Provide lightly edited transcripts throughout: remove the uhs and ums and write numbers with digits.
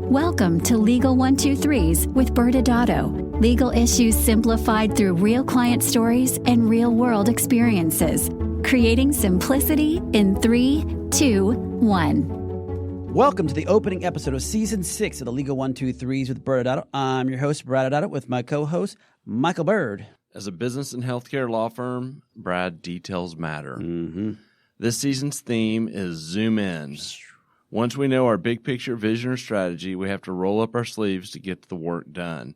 Welcome to Legal 123s with ByrdAdatto. Legal issues simplified through real client stories and real-world experiences. Creating simplicity in 3, 2, 1. Welcome to the opening episode of Season 6 of the Legal 123s with ByrdAdatto. I'm your host, ByrdAdatto, with my co-host, Michael Byrd. As a business and healthcare law firm, Brad, details matter. This season's theme is Zoom In. Once we know our big picture vision or strategy, we have to roll up our sleeves to get the work done.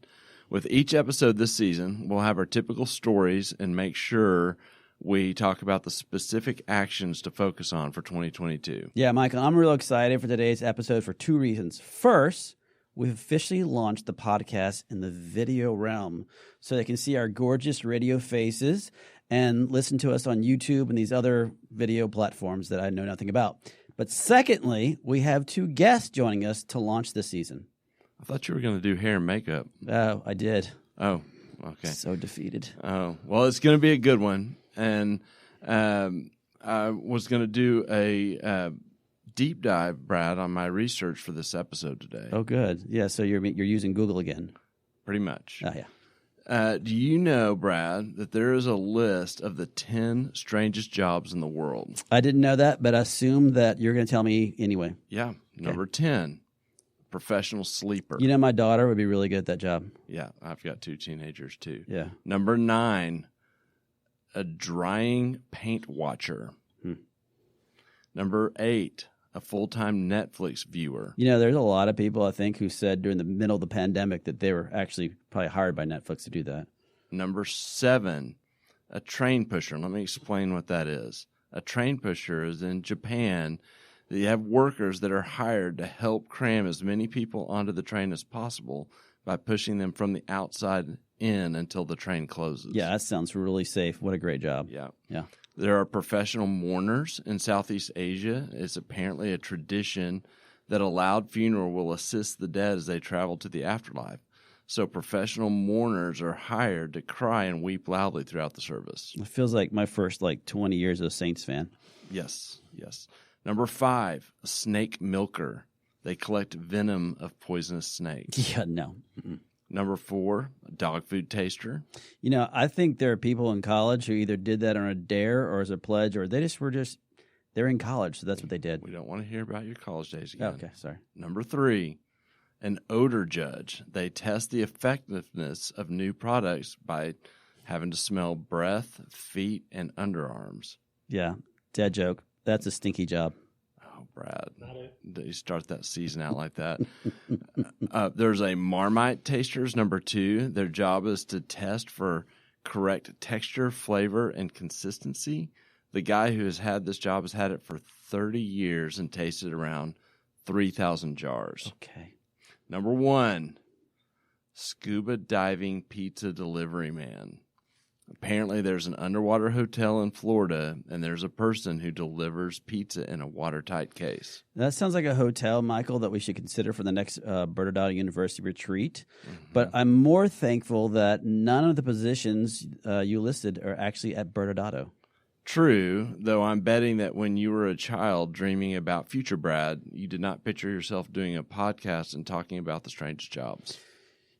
With each episode this season, we'll have our typical stories and make sure we talk about the specific actions to focus on for 2022. Yeah, Michael, I'm real excited for today's episode for two reasons. First, we've officially launched the podcast in the video realm so they can see our gorgeous radio faces and listen to us on YouTube and these other video platforms that I know nothing about. But secondly, we have two guests joining us to launch this season. I thought you were going to do hair and makeup. Oh, I did. Oh, okay. So defeated. Oh, well, it's going to be a good one. And I was going to do a deep dive, Brad, on my research for this episode today. Oh, good. Yeah, so you're using Google again. Pretty much. Oh, yeah. Do you know, Brad, that there is a list of the 10 strangest jobs in the world? I didn't know that, but I assume that you're going to tell me anyway. Yeah. Number 10, professional sleeper. You know, my daughter would be really good at that job. Yeah, I've got 2 teenagers too. Yeah. Number 9, a drying paint watcher. Number 8, a full-time Netflix viewer. You know, there's a lot of people, I think, who said during the middle of the pandemic that they were actually probably hired by Netflix to do that. Number 7, a train pusher. Let me explain what that is. A train pusher is in Japan. You have workers that are hired to help cram as many people onto the train as possible by pushing them from the outside in until the train closes. Yeah, that sounds really safe. What a great job. Yeah. Yeah. There are professional mourners in Southeast Asia. It's apparently a tradition that a loud funeral will assist the dead as they travel to the afterlife. So professional mourners are hired to cry and weep loudly throughout the service. It feels like my first 20 years as a Saints fan. Yes, yes. Number 5, a snake milker. They collect venom of poisonous snakes. Yeah, no. Number 4, a dog food taster. You know, I think there are people in college who either did that on a dare or as a pledge, or they're in college, so that's what they did. We don't want to hear about your college days again. Okay, sorry. Number 3, an odor judge. They test the effectiveness of new products by having to smell breath, feet, and underarms. Yeah, dead joke. That's a stinky job. Oh, Brad, you start that season out like that. There's a Marmite tasters, number 2. Their job is to test for correct texture, flavor, and consistency. The guy who has had this job has had it for 30 years and tasted around 3,000 jars. Okay. Number 1, scuba diving pizza delivery man. Apparently, there's an underwater hotel in Florida, and there's a person who delivers pizza in a watertight case. That sounds like a hotel, Michael, that we should consider for the next ByrdAdatto University retreat. But I'm more thankful that none of the positions you listed are actually at ByrdAdatto. True, though I'm betting that when you were a child dreaming about future Brad, you did not picture yourself doing a podcast and talking about the strangest jobs.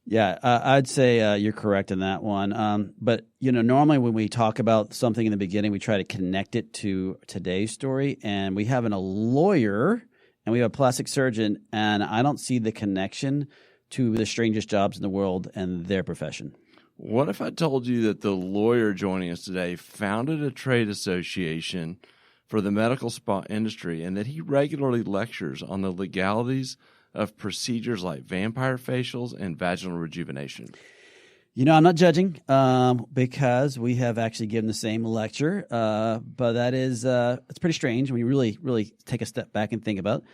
Yeah, I'd say you're correct in that one. But, you know, normally when we talk about something in the beginning, we try to connect it to today's story. And we have a lawyer and we have a plastic surgeon, and I don't see the connection to the strangest jobs in the world and their profession. What if I told you that the lawyer joining us today founded a trade association for the medical spa industry and that he regularly lectures on the legalities of procedures like vampire facials and vaginal rejuvenation? You know, I'm not judging because we have actually given the same lecture, but that is it's pretty strange when you really take a step back and think about it.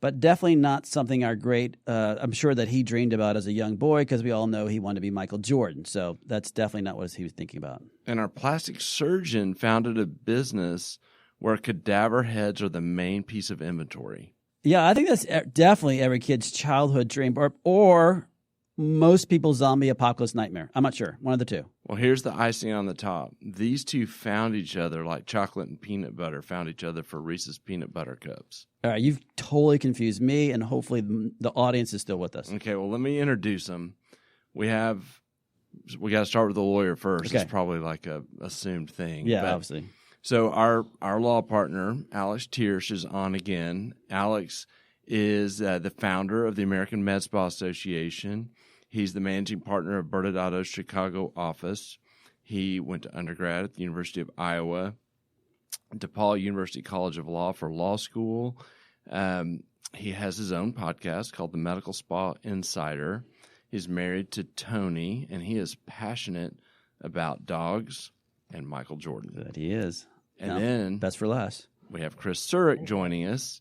But definitely not something I'm sure that he dreamed about as a young boy, because we all know he wanted to be Michael Jordan. So that's definitely not what he was thinking about. And our plastic surgeon founded a business where cadaver heads are the main piece of inventory. Yeah, I think that's definitely every kid's childhood dream, or most people's zombie apocalypse nightmare. I'm not sure. One of the two. Well, here's the icing on the top. These two found each other like chocolate and peanut butter found each other for Reese's Peanut Butter Cups. All right, you've totally confused me, and hopefully the audience is still with us. Okay, well, let me introduce them. We got to start with the lawyer first. Okay. It's probably like a assumed thing. Yeah, obviously. So our law partner, Alex Thiersch, is on again. Alex is the founder of the American Med Spa Association. He's the managing partner of ByrdAdatto's Chicago office. He went to undergrad at the University of Iowa, DePaul University College of Law for law school. He has his own podcast called The Medical Spa Insider. He's married to Tony, and he is passionate about dogs and Michael Jordan. That he is. And then best for last, we have Chris Surek joining us.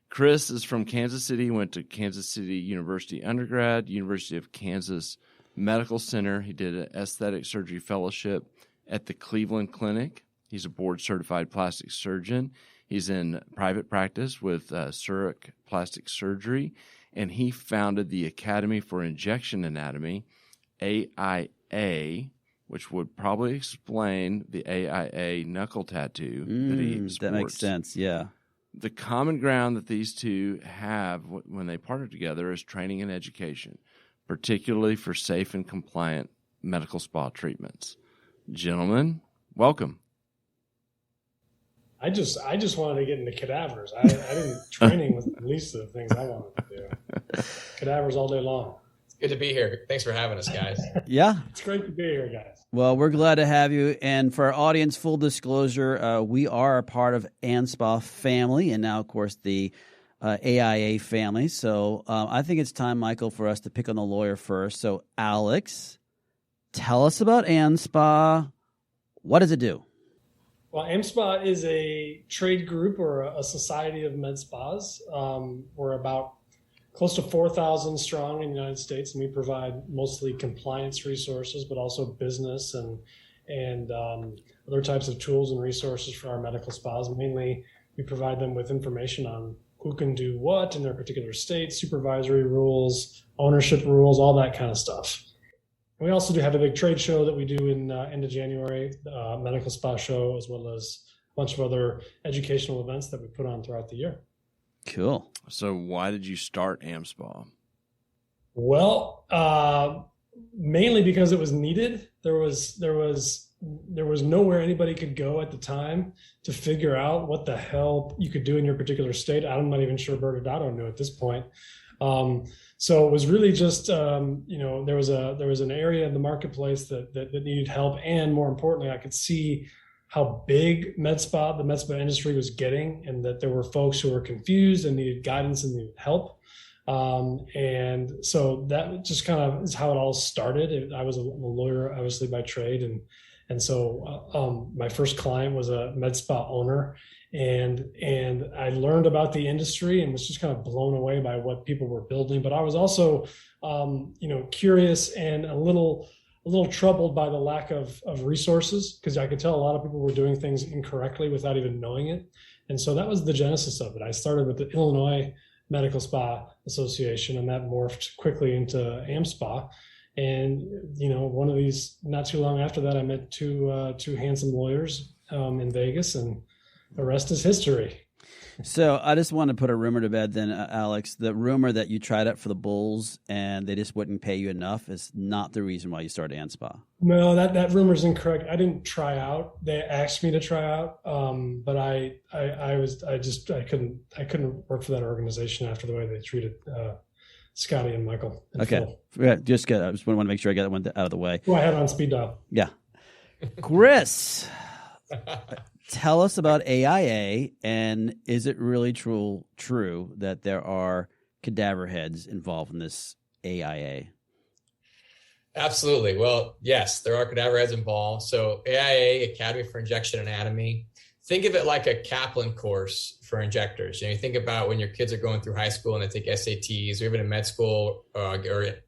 Chris is from Kansas City, went to Kansas City University undergrad, University of Kansas Medical Center. He did an aesthetic surgery fellowship at the Cleveland Clinic. He's a board-certified plastic surgeon. He's in private practice with Surek Plastic Surgery, and he founded the Academy for Injection Anatomy, AIA, which would probably explain the AIA knuckle tattoo that he sports. That makes sense, yeah. The common ground that these two have when they partner together is training and education, particularly for safe and compliant medical spa treatments. Gentlemen, welcome. I just wanted to get into cadavers. I didn't training was the least of the things I wanted to do. Cadavers all day long. It's good to be here. Thanks for having us, guys. Yeah. It's great to be here, guys. Well, we're glad to have you. And for our audience, full disclosure, we are a part of ANSPA family and now, of course, the AIA family. So I think it's time, Michael, for us to pick on the lawyer first. So, Alex, tell us about ANSPA. What does it do? Well, AMSPA is a trade group or a society of med spas. We're about close to 4,000 strong in the United States, and we provide mostly compliance resources, but also business and other types of tools and resources for our medical spas. Mainly, we provide them with information on who can do what in their particular state, supervisory rules, ownership rules, all that kind of stuff. We also do have a big trade show that we do in end of January, medical spa show, as well as a bunch of other educational events that we put on throughout the year. Cool. So why did you start AMSPA? Well, mainly because it was needed. There was nowhere anybody could go at the time to figure out what the hell you could do in your particular state. I'm not even sure ByrdAdatto knew at this point. So it was really just, there was an area in the marketplace that needed help. And more importantly, I could see how big the med spa industry was getting, and that there were folks who were confused and needed guidance and needed help. And so that just kind of is how it all started. I was a lawyer, obviously, by trade. And so my first client was a med spa owner. And I learned about the industry and was just kind of blown away by what people were building. But I was also, curious and a little troubled by the lack of resources, because I could tell a lot of people were doing things incorrectly without even knowing it. And so that was the genesis of it. I started with the Illinois Medical Spa Association, and that morphed quickly into AMSPA. And, one of these, not too long after that, I met two handsome lawyers in Vegas, and the rest is history. So I just want to put a rumor to bed then, Alex. The rumor that you tried out for the Bulls and they just wouldn't pay you enough is not the reason why you started ANSPA. No, that rumor is incorrect. I didn't try out. They asked me to try out, but I couldn't work for that organization after the way they treated Scotty and Michael. And okay, Phil. just good. I just want to make sure I got that one out of the way. Go ahead on speed dial. Yeah, Chris. Tell us about AIA, and is it really true that there are cadaver heads involved in this AIA? Absolutely. Well, yes, there are cadaver heads involved. So AIA, Academy for Injection Anatomy, think of it like a Kaplan course for injectors. You think about when your kids are going through high school and they take SATs, or even in med school or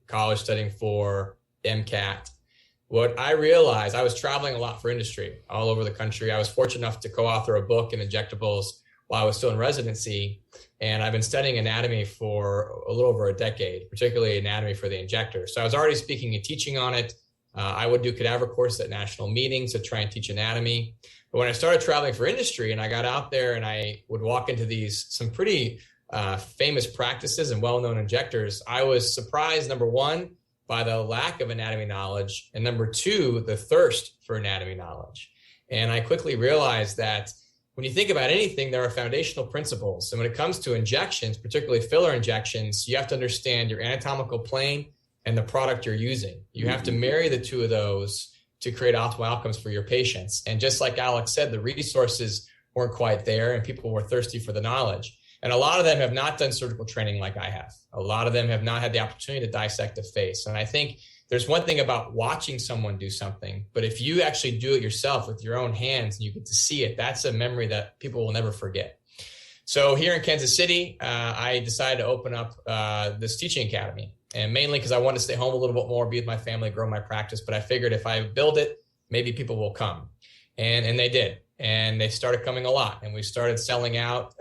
college studying for MCAT. What I realized, I was traveling a lot for industry all over the country. I was fortunate enough to co-author a book in injectables while I was still in residency. And I've been studying anatomy for a little over a decade, particularly anatomy for the injector. So I was already speaking and teaching on it. I would do cadaver courses at national meetings to try and teach anatomy. But when I started traveling for industry and I got out there and I would walk into some pretty famous practices and well-known injectors, I was surprised, number one, by the lack of anatomy knowledge, and number two, the thirst for anatomy knowledge. And I quickly realized that when you think about anything, there are foundational principles. And when it comes to injections, particularly filler injections, you have to understand your anatomical plane and the product you're using. You have to marry the two of those to create optimal outcomes for your patients. And just like Alex said, the resources weren't quite there and people were thirsty for the knowledge. And a lot of them have not done surgical training like I have. A lot of them have not had the opportunity to dissect a face. And I think there's one thing about watching someone do something, but if you actually do it yourself with your own hands and you get to see it, that's a memory that people will never forget. So here in Kansas City, I decided to open up this teaching academy, and mainly because I wanted to stay home a little bit more, be with my family, grow my practice. But I figured if I build it, maybe people will come. And they did. And they started coming a lot. And we started selling out.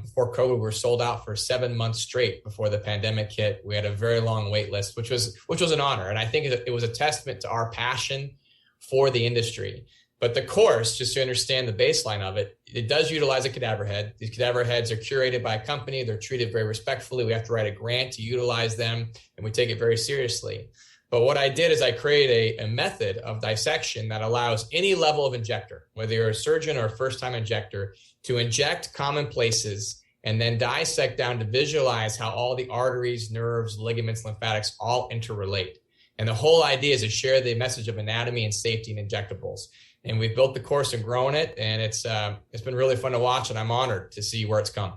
Before COVID, we were sold out for 7 months straight before the pandemic hit. We had a very long wait list, which was an honor. And I think it was a testament to our passion for the industry. But the course, just to understand the baseline of it, it does utilize a cadaver head. These cadaver heads are curated by a company. They're treated very respectfully. We have to write a grant to utilize them, and we take it very seriously. But what I did is I created a method of dissection that allows any level of injector, whether you're a surgeon or a first-time injector, to inject common places and then dissect down to visualize how all the arteries, nerves, ligaments, lymphatics all interrelate. And the whole idea is to share the message of anatomy and safety in injectables. And we've built the course and grown it, and it's been really fun to watch, and I'm honored to see where it's come.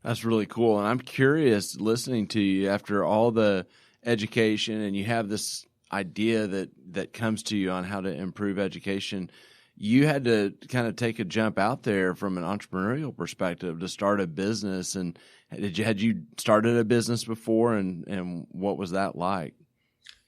That's really cool. And I'm curious, listening to you after all the education, and you have this idea that comes to you on how to improve education, you had to kind of take a jump out there from an entrepreneurial perspective to start a business. And had you started a business before, and what was that like?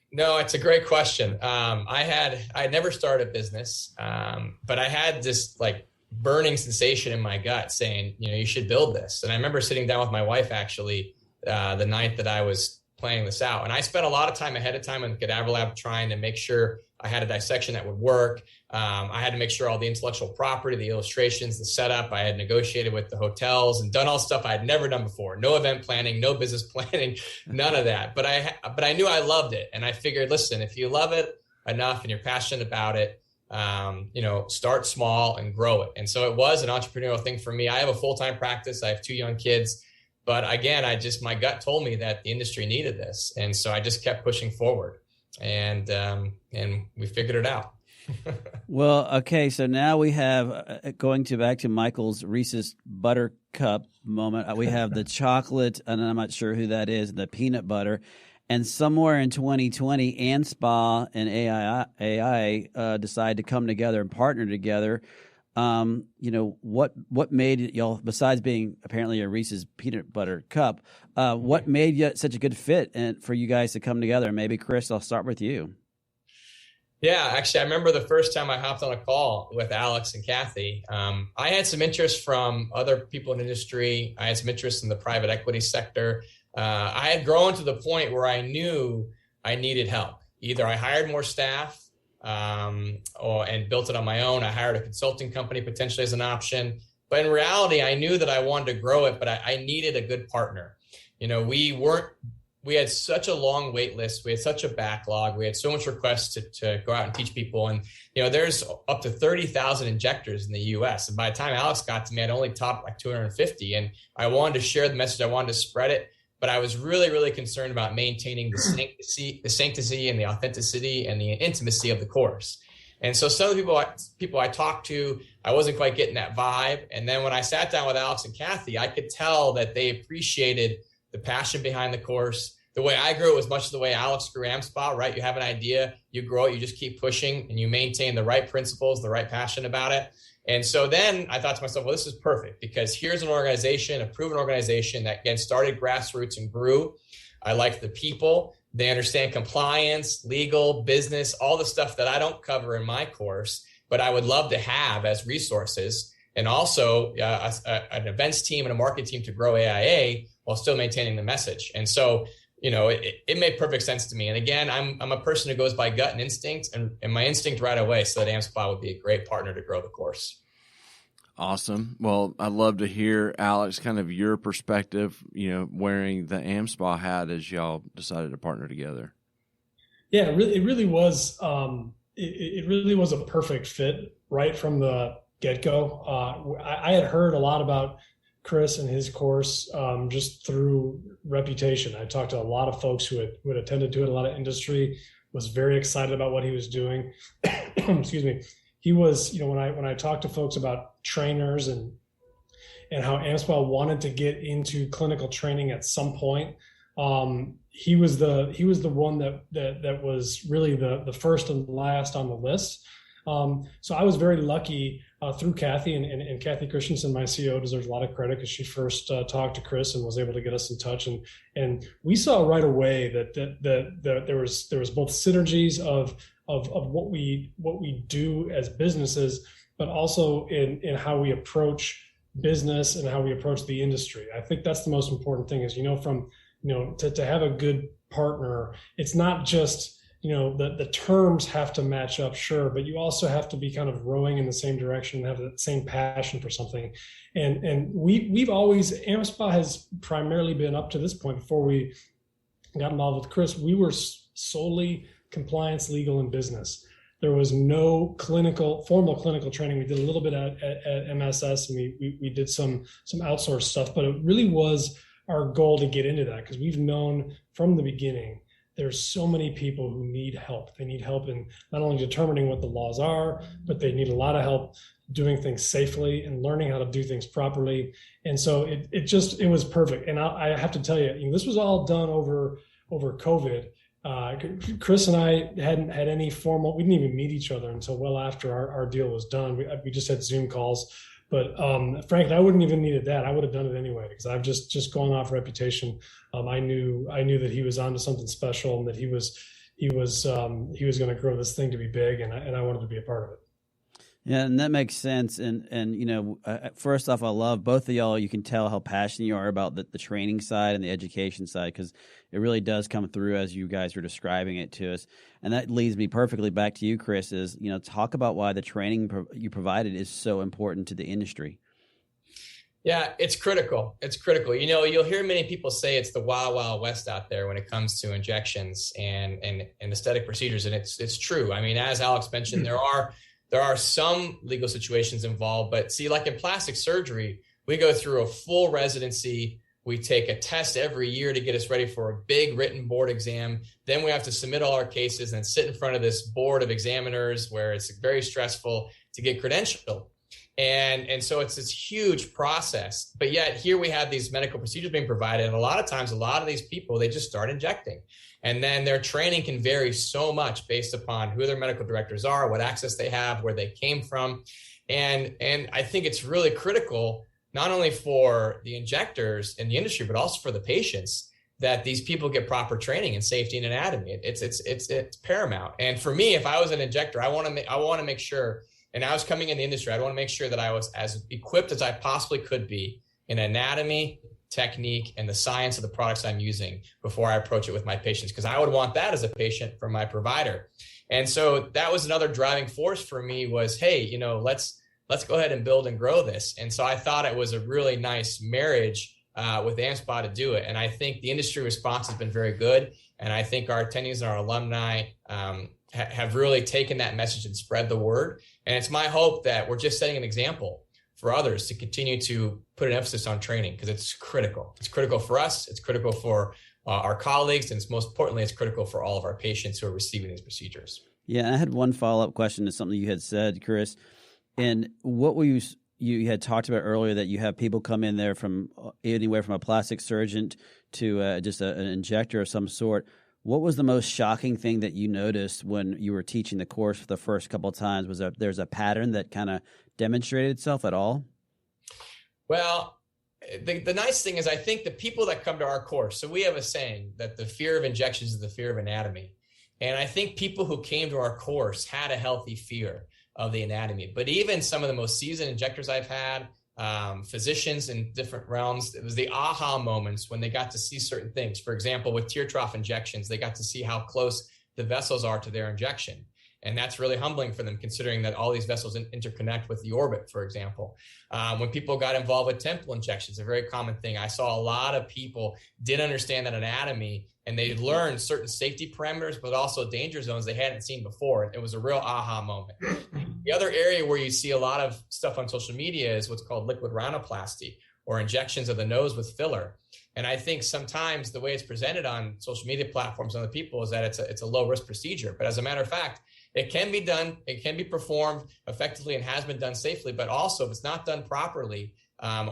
No, it's a great question. I had never started a business, but I had this like burning sensation in my gut saying, you should build this. And I remember sitting down with my wife actually the night that I was planning this out. And I spent a lot of time ahead of time in the cadaver lab trying to make sure I had a dissection that would work. I had to make sure all the intellectual property, the illustrations, the setup, I had negotiated with the hotels and done all stuff I had never done before. No event planning, no business planning, none of that. But I knew I loved it. And I figured, listen, if you love it enough and you're passionate about it, start small and grow it. And so it was an entrepreneurial thing for me. I have a full-time practice. I have 2 young kids. But again, my gut told me that the industry needed this. And so I just kept pushing forward, and we figured it out. Well, okay. So now we have, back to Michael's Reese's Buttercup moment, we have the chocolate, and I'm not sure who that is, the peanut butter. And somewhere in 2020, ANSPA and AI decide to come together and partner together. What made y'all, besides being apparently a Reese's peanut butter cup, what made you such a good fit and for you guys to come together? And maybe Chris, I'll start with you. Yeah, actually, I remember the first time I hopped on a call with Alex and Kathy. I had some interest from other people in industry. I had some interest in the private equity sector. I had grown to the point where I knew I needed help. Either I hired more staff, and built it on my own. I hired a consulting company potentially as an option. But in reality, I knew that I wanted to grow it, but I needed a good partner. We had such a long wait list. We had such a backlog. We had so much requests to go out and teach people. And, there's up to 30,000 injectors in the US. And by the time Alex got to me, I'd only topped like 250. And I wanted to share the message. I wanted to spread it. But I was really, really concerned about maintaining the sanctity and the authenticity and the intimacy of the course. And so some of the people I talked to, I wasn't quite getting that vibe. And then when I sat down with Alex and Kathy, I could tell that they appreciated the passion behind the course. The way I grew it was much the way Alex grew AmSpa, right? You have an idea, you grow it, you just keep pushing, and you maintain the right principles, the right passion about it. And so then I thought to myself, well, this is perfect because here's an organization, a proven organization that, again, started grassroots and grew. I like the people. They understand compliance, legal, business, all the stuff that I don't cover in my course, but I would love to have as resources. And also an events team and a marketing team to grow AIA while still maintaining the message. And so it made perfect sense to me. And again, I'm a person who goes by gut and instinct, and my instinct right away said that AmSpa would be a great partner to grow the course. Awesome. Well, I'd love to hear, Alex, kind of your perspective, wearing the AmSpa hat as y'all decided to partner together. Yeah, it really was. It really was a perfect fit right from the get-go. I had heard a lot about Chris and his course just through reputation. I talked to a lot of folks who had attended to it, a lot of industry, was very excited about what he was doing. Excuse me. He was, when I talked to folks about trainers and how AmSpa wanted to get into clinical training at some point, he was the one that was really the first and last on the list. So I was very lucky through Kathy and Kathy Christensen, my CEO, deserves a lot of credit because she first talked to Chris and was able to get us in touch. And we saw right away that there was both synergies of what we do as businesses, but also in how we approach business and how we approach the industry. I think that's the most important thing is, to have a good partner, it's not just, the terms have to match up, sure, but you also have to be kind of rowing in the same direction and have the same passion for something. And we've always, AmSpa has primarily been, up to this point, before we got involved with Chris, we were solely compliance, legal, and business. There was no formal clinical training. We did a little bit at MSS, and we did some outsourced stuff, but it really was our goal to get into that because we've known from the beginning there's so many people who need help. They need help in not only determining what the laws are, but they need a lot of help doing things safely and learning how to do things properly. And so it was perfect. And I have to tell you, this was all done over COVID. Chris and I hadn't had any formal, we didn't even meet each other until well after our deal was done. We just had Zoom calls. But frankly, I wouldn't even needed that. I would have done it anyway because I've just going off reputation. I knew that he was onto something special and that he was going to grow this thing to be big, and I wanted to be a part of it. Yeah, and that makes sense. And first off, I love both of y'all. You can tell how passionate you are about the training side and the education side because it really does come through as you guys are describing it to us. And that leads me perfectly back to you, Chris, is, talk about why the training you provided is so important to the industry. Yeah, it's critical. It's critical. You'll hear many people say it's the wild, wild west out there when it comes to injections and aesthetic procedures. And it's true. I mean, as Alex mentioned, there are some legal situations involved, but see, like in plastic surgery, we go through a full residency. We take a test every year to get us ready for a big written board exam. Then we have to submit all our cases and sit in front of this board of examiners where it's very stressful to get credentialed. And so it's this huge process. But yet here we have these medical procedures being provided. And a lot of times, a lot of these people, they just start injecting. And then their training can vary so much based upon who their medical directors are, what access they have, where they came from. And I think it's really critical, not only for the injectors in the industry, but also for the patients, that these people get proper training in safety and anatomy. It's paramount. And for me, if I was an injector, I want to make sure, and I was coming in the industry, I want to make sure that I was as equipped as I possibly could be in anatomy, technique, and the science of the products I'm using before I approach it with my patients, because I would want that as a patient from my provider. And so that was another driving force for me was, hey, let's go ahead and build and grow this. And so I thought it was a really nice marriage with AmSpa to do it. And I think the industry response has been very good. And I think our attendees and our alumni have really taken that message and spread the word. And it's my hope that we're just setting an example for others to continue to put an emphasis on training because it's critical. It's critical for us. It's critical for our colleagues. And most importantly, it's critical for all of our patients who are receiving these procedures. Yeah, I had one follow-up question to something you had said, Chris. And what were you had talked about earlier that you have people come in there from anywhere from a plastic surgeon to just an injector of some sort. What was the most shocking thing that you noticed when you were teaching the course for the first couple of times? Was there's a pattern that kind of demonstrated itself at all? Well, the nice thing is I think the people that come to our course, so we have a saying that the fear of injections is the fear of anatomy. And I think people who came to our course had a healthy fear of the anatomy. But even some of the most seasoned injectors I've had, physicians in different realms. It was the aha moments when they got to see certain things. For example, with tear trough injections, they got to see how close the vessels are to their injection. And that's really humbling for them, considering that all these vessels interconnect with the orbit, for example. When people got involved with temple injections, a very common thing. I saw a lot of people didn't understand that anatomy, and they learned certain safety parameters, but also danger zones they hadn't seen before. It was a real aha moment. The other area where you see a lot of stuff on social media is what's called liquid rhinoplasty, or injections of the nose with filler. And I think sometimes the way it's presented on social media platforms and other people is that it's a low risk procedure. But as a matter of fact, it can be done, it can be performed effectively and has been done safely, but also if it's not done properly,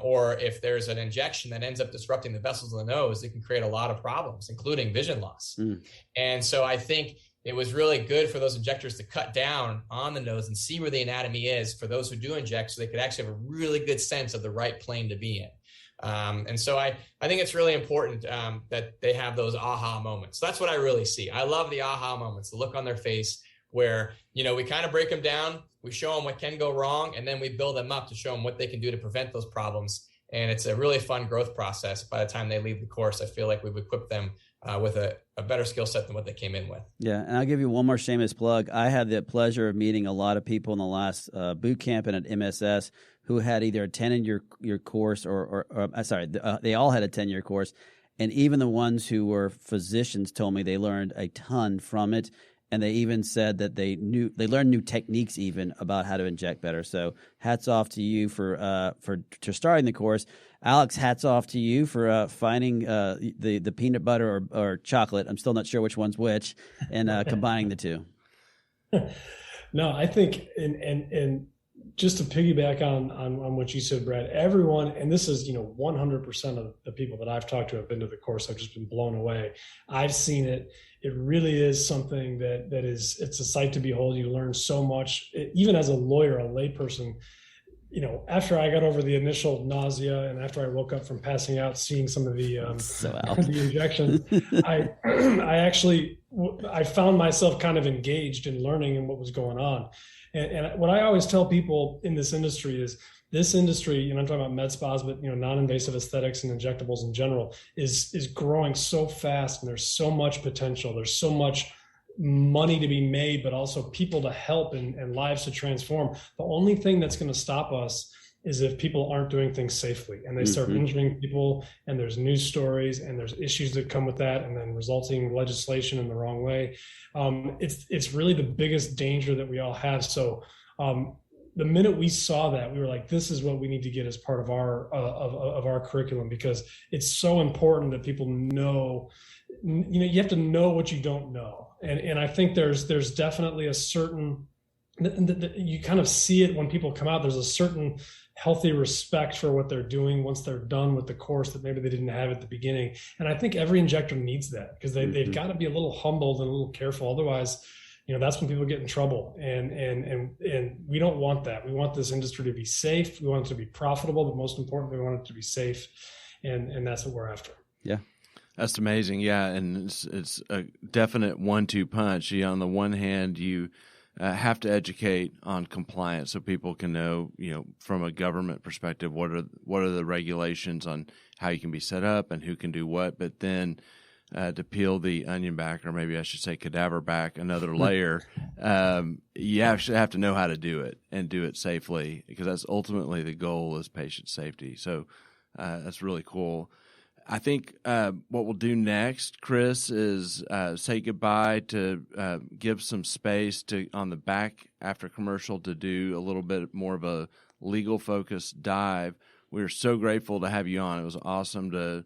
or if there's an injection that ends up disrupting the vessels of the nose, it can create a lot of problems, including vision loss. And so I think it was really good for those injectors to cut down on the nose and see where the anatomy is for those who do inject, so they could actually have a really good sense of the right plane to be in. And so I think it's really important that they have those aha moments. That's what I really see. I love the aha moments, the look on their face where, we kind of break them down, we show them what can go wrong, and then we build them up to show them what they can do to prevent those problems. And it's a really fun growth process. By the time they leave the course, I feel like we've equipped them with a better skill set than what they came in with. Yeah, and I'll give you one more shameless plug. I had the pleasure of meeting a lot of people in the last boot camp and at MSS who had either attended your course they all had attended your course. And even the ones who were physicians told me they learned a ton from it. And they even said that they learned new techniques even about how to inject better. So hats off to you for starting the course. Alex, hats off to you for finding the peanut butter or chocolate. I'm still not sure which one's which, and combining the two. No, I think and just to piggyback on what you said, Brad, everyone, and this is 100% of the people that I've talked to have been to the course. I've just been blown away. I've seen it. It really is something it's a sight to behold. You learn so much, even as a lawyer, a layperson. After I got over the initial nausea and after I woke up from passing out, seeing some of the the injections, I found myself kind of engaged in learning and what was going on. And what I always tell people in this industry is this industry, I'm talking about med spas, but non-invasive aesthetics and injectables in general is growing so fast, and there's so much potential. There's so much money to be made, but also people to help and lives to transform. The only thing that's going to stop us is if people aren't doing things safely and they start injuring people, and there's news stories and there's issues that come with that, and then resulting legislation in the wrong way. It's really the biggest danger that we all have. So the minute we saw that, we were like, this is what we need to get as part of our curriculum, because it's so important that people know, you have to know what you don't know. And I think there's definitely a certain, you kind of see it when people come out, there's a certain healthy respect for what they're doing once they're done with the course that maybe they didn't have at the beginning. And I think every injector needs that, because they've got to be a little humbled and a little careful. Otherwise, that's when people get in trouble. And we don't want that. We want this industry to be safe. We want it to be profitable, but most importantly, we want it to be safe. And that's what we're after. Yeah. That's amazing. Yeah. And it's a definite 1-2 punch. On the one hand, you have to educate on compliance so people can know, from a government perspective, what are the regulations on how you can be set up and who can do what. But then to peel the onion back, or maybe I should say cadaver back another layer, you actually have to know how to do it and do it safely, because that's ultimately the goal, is patient safety. So that's really cool. I think what we'll do next, Chris, is say goodbye, to give some space to, on the back after commercial, to do a little bit more of a legal focused dive. We're so grateful to have you on. It was awesome to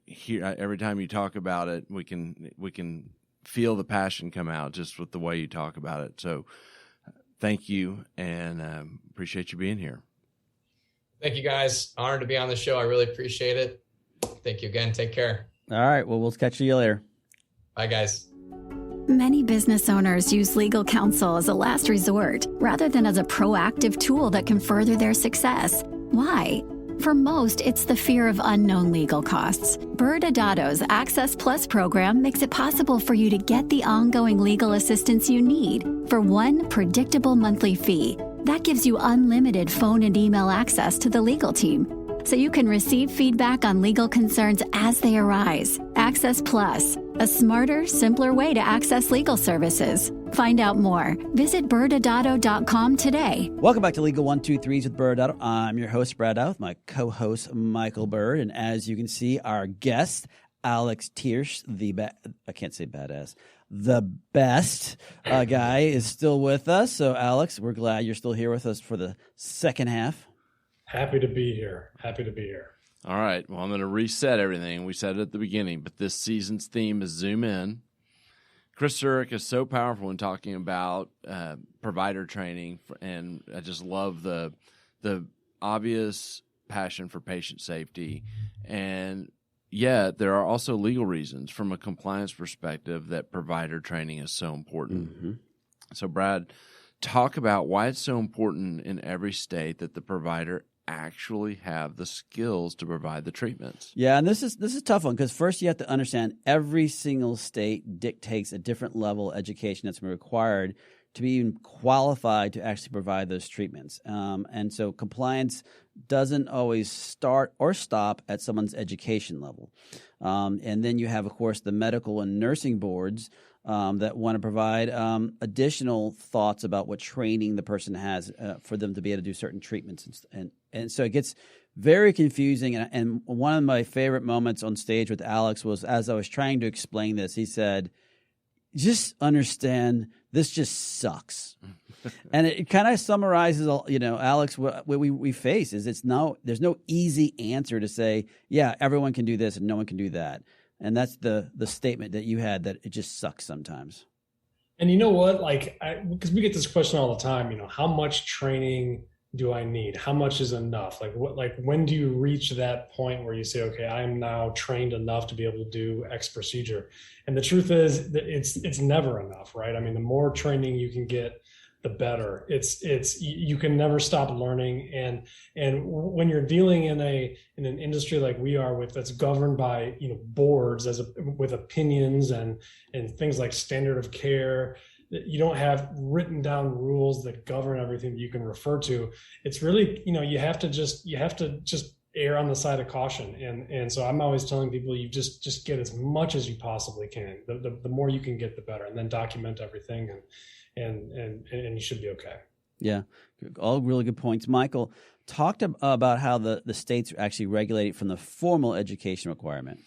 hear. Every time you talk about it, we can feel the passion come out just with the way you talk about it. So thank you, and appreciate you being here. Thank you, guys. Honored to be on the show. I really appreciate it. Thank you again. Take care. All right. Well, we'll catch you later. Bye, guys. Many business owners use legal counsel as a last resort rather than as a proactive tool that can further their success. Why? For most, it's the fear of unknown legal costs. ByrdAdatto's Access Plus program makes it possible for you to get the ongoing legal assistance you need for one predictable monthly fee. That gives you unlimited phone and email access to the legal team, so you can receive feedback on legal concerns as they arise. Access Plus, a smarter, simpler way to access legal services. Find out more. Visit ByrdAdatto.com today. Welcome back to Legal 123s with ByrdAdatto. I'm your host, Brad Dow, with my co-host, Michael Byrd. And as you can see, our guest, Alex Thiersch, I can't say badass, the best guy, is still with us. So, Alex, we're glad you're still here with us for the second half. Happy to be here. All right. Well, I'm going to reset everything. We said it at the beginning, but this season's theme is Zoom In. Chris Surek is so powerful in talking about provider training, and I just love the obvious passion for patient safety. And yet there are also legal reasons from a compliance perspective that provider training is so important. Mm-hmm. So, Brad, talk about why it's so important in every state that the provider actually have the skills to provide the treatments. Yeah, and this is a tough one, because first you have to understand every single state dictates a different level of education that's required to be even qualified to actually provide those treatments. And so compliance doesn't always start or stop at someone's education level. And then you have, of course, the medical and nursing boards that want to provide additional thoughts about what training the person has for them to be able to do certain treatments. And so it gets very confusing. And one of my favorite moments on stage with Alex was, as I was trying to explain this, he said, just understand this just sucks. And it kind of summarizes, Alex, what we face is there's no easy answer to say, yeah, everyone can do this and no one can do that. And that's the statement that you had, that it just sucks sometimes. And you know what? Because we get this question all the time, how much training do I need? How much is enough? When do you reach that point where you say, okay, I am now trained enough to be able to do X procedure? And the truth is that it's never enough, right? I mean, the more training you can get, the better. You can never stop learning. And when you're dealing in an industry like we are that's governed by, boards with opinions and things like standard of care, you don't have written down rules that govern everything that you can refer to. It's really, you have to just err on the side of caution. And so I'm always telling people, you just get as much as you possibly can. The more you can get, the better, and then document everything, and you should be okay. Yeah, all really good points. Michael talked about how the states actually regulate from the formal education requirement.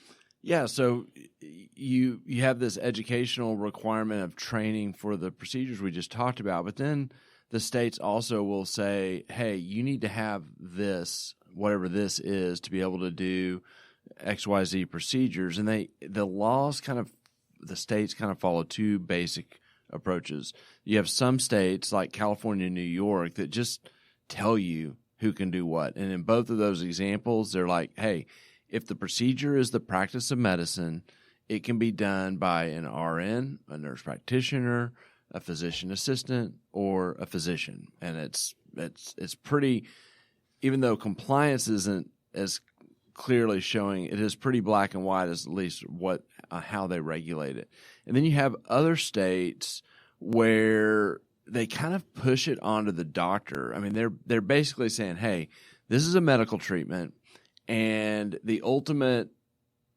Yeah, so you have this educational requirement of training for the procedures we just talked about, but then the states also will say, hey, you need to have this, whatever this is, to be able to do XYZ procedures. And the states kind of follow two basic approaches. You have some states like California and New York that just tell you who can do what. And in both of those examples, they're like, hey, if the procedure is the practice of medicine, it can be done by an RN, a nurse practitioner, a physician assistant, or a physician. And it's pretty, even though compliance isn't as clearly showing, it is pretty black and white as at least how they regulate it. And then you have other states where they kind of push it onto the doctor. I mean, they're basically saying, hey, this is a medical treatment, and the ultimate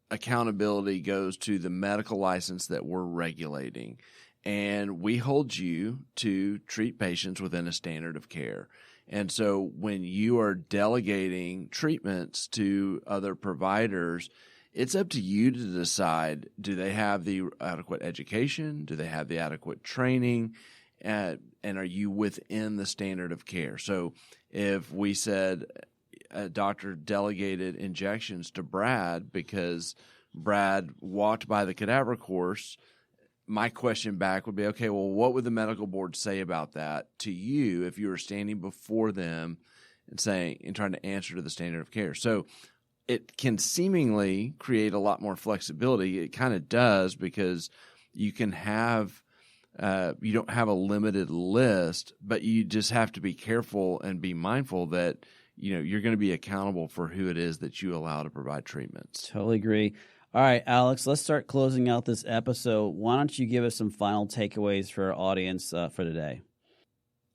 accountability goes to the medical license that we're regulating. And we hold you to treat patients within a standard of care. And so when you are delegating treatments to other providers, it's up to you to decide, do they have the adequate education? Do they have the adequate training? And are you within the standard of care? So if we said a doctor delegated injections to Brad because Brad walked by the cadaver course, my question back would be, okay, well, what would the medical board say about that to you if you were standing before them and trying to answer to the standard of care? So it can seemingly create a lot more flexibility. It kind of does, because you can have you don't have a limited list, but you just have to be careful and be mindful that you're going to be accountable for who it is that you allow to provide treatments. Totally agree. All right, Alex, let's start closing out this episode. Why don't you give us some final takeaways for our audience for today?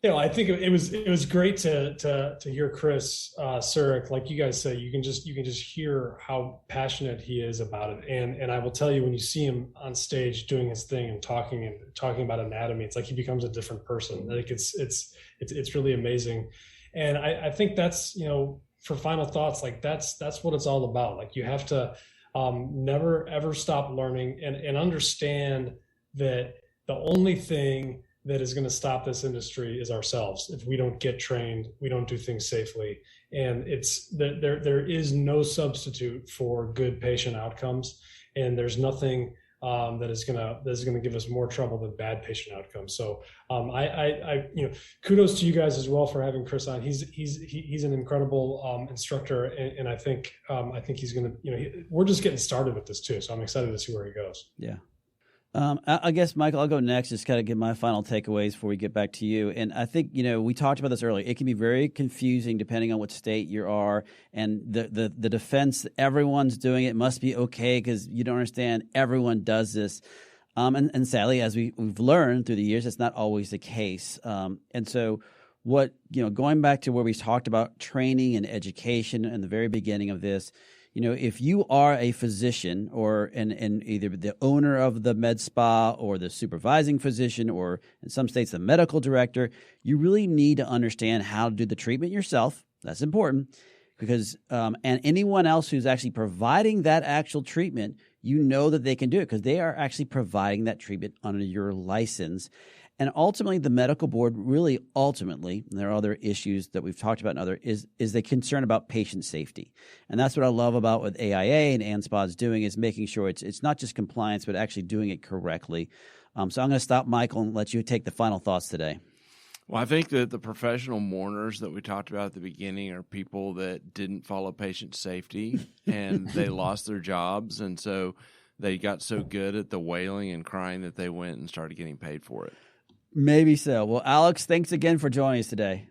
I think it was great to hear Chris Surek, like you guys say, you can just hear how passionate he is about it. And I will tell you, when you see him on stage doing his thing and talking about anatomy, it's like he becomes a different person. Like it's really amazing. And I think that's, for final thoughts, like that's what it's all about. Like you have to never ever stop learning and understand that the only thing that is going to stop this industry is ourselves. If we don't get trained, we don't do things safely. And there is no substitute for good patient outcomes. And there's nothing that is going to give us more trouble than bad patient outcomes. So kudos to you guys as well for having Chris on. He's an incredible instructor, and I think he's going to, we're just getting started with this too. So I'm excited to see where he goes. Yeah. I guess, Michael, I'll go next, just kind of give my final takeaways before we get back to you. And I think, we talked about this earlier. It can be very confusing depending on what state you are. And the defense, everyone's doing it, must be okay because you don't understand. Everyone does this. And sadly, as we've learned through the years, it's not always the case. And so going back to where we talked about training and education in the very beginning of this, if you are a physician or either the owner of the med spa or the supervising physician or in some states the medical director, you really need to understand how to do the treatment yourself. That's important because and anyone else who's actually providing that actual treatment, that they can do it because they are actually providing that treatment under your license. And ultimately, the medical board and there are other issues that we've talked about is the concern about patient safety. And that's what I love about what AIA and ANSPA is doing is making sure it's not just compliance, but actually doing it correctly. So I'm going to stop, Michael, and let you take the final thoughts today. Well, I think that the professional mourners that we talked about at the beginning are people that didn't follow patient safety and they lost their jobs. And so they got so good at the wailing and crying that they went and started getting paid for it. Maybe so. Well, Alex, thanks again for joining us today.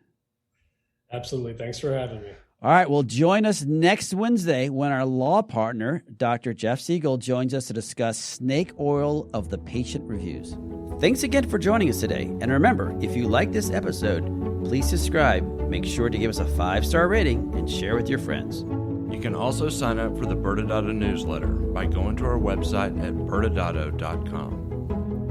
Absolutely. Thanks for having me. All right. Well, join us next Wednesday when our law partner, Dr. Jeff Siegel, joins us to discuss snake oil of the patient reviews. Thanks again for joining us today. And remember, if you like this episode, please subscribe. Make sure to give us a 5-star rating and share with your friends. You can also sign up for the ByrdAdatto newsletter by going to our website at ByrdAdatto.com.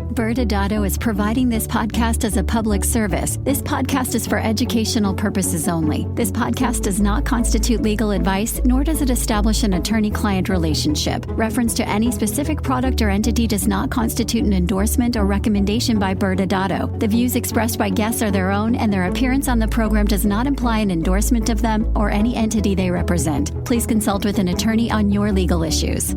ByrdAdatto is providing this podcast as a public service. This podcast is for educational purposes only. This podcast does not constitute legal advice, nor does it establish an attorney-client relationship. Reference to any specific product or entity does not constitute an endorsement or recommendation by ByrdAdatto. The views expressed by guests are their own, and their appearance on the program does not imply an endorsement of them or any entity they represent. Please consult with an attorney on your legal issues.